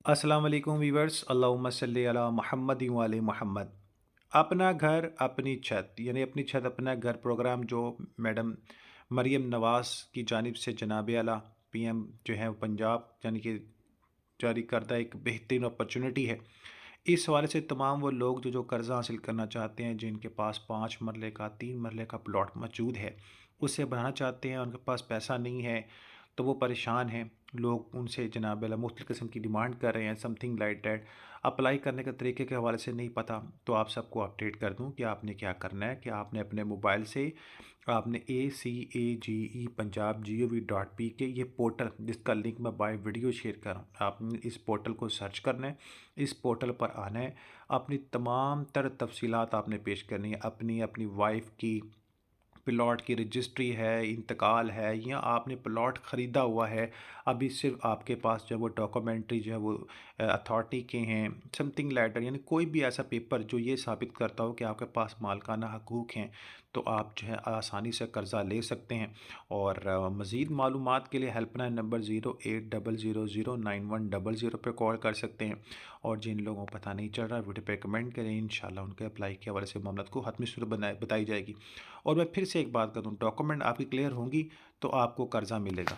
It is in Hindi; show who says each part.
Speaker 1: अस्सलाम वालेकुम वीवर्स, अल्लाहुम्मा सल्ली अला मुहम्मद व आले मुहम्मद। अपना घर अपनी छत यानी अपनी छत अपना घर प्रोग्राम जो मैडम मरियम नवाज़ की जानिब से जनाब आला पीएम जो है वो पंजाब यानी कि जारी करदा एक बेहतरीन अपॉर्चुनिटी है। इस हवाले से तमाम वो लोग जो कर्ज़ा हासिल करना चाहते हैं, जिनके पास 5 मरले का 3 मरले का प्लॉट मौजूद है, उसे बनाना चाहते हैं, उनके पास पैसा नहीं है, तो वो परेशान हैं। लोग उनसे जनाब अला मुख्तलिफ़ किस्म की डिमांड कर रहे हैं, समथिंग लाइक दैट। अप्लाई करने के तरीके के हवाले से नहीं पता, तो आप सबको अपडेट कर दूँ कि आपने क्या करना है कि आपने अपने मोबाइल से आपने ACAGE पंजाब gov.pk ये पोर्टल जिसका लिंक मैं बाय वीडियो शेयर कर रहा हूँ, आपने इस पोर्टल को सर्च करना है। इस पोर्टल पर आना है, अपनी तमाम तर तफ़सीलात आपने पेश करनी है, अपनी अपनी वाइफ की प्लॉट की रजिस्ट्री है, इंतकाल है, या आपने प्लॉट ख़रीदा हुआ है, अभी सिर्फ़ आपके पास जो है वो डॉक्यूमेंट्री जो है वो अथॉरिटी के हैं, समथिंग लेटर यानी कोई भी ऐसा पेपर जो ये साबित करता हो कि आपके पास मालिकाना हकूक़ हैं, तो आप जो है आसानी से कर्ज़ा ले सकते हैं। और मज़ीद मालूमात के लिए हेल्पलाइन नंबर 0800091100 पे कॉल कर सकते हैं। और जिन लोगों को पता नहीं चल रहा, वीडियो पे कमेंट करें, इंशाल्लाह उनके अप्लाई के हवाले से मामला को हतमी सूरत बताई जाएगी। और मैं फिर से एक बात कर दूँ, डॉक्यूमेंट आपकी क्लियर होंगी तो आपको कर्ज़ा मिलेगा।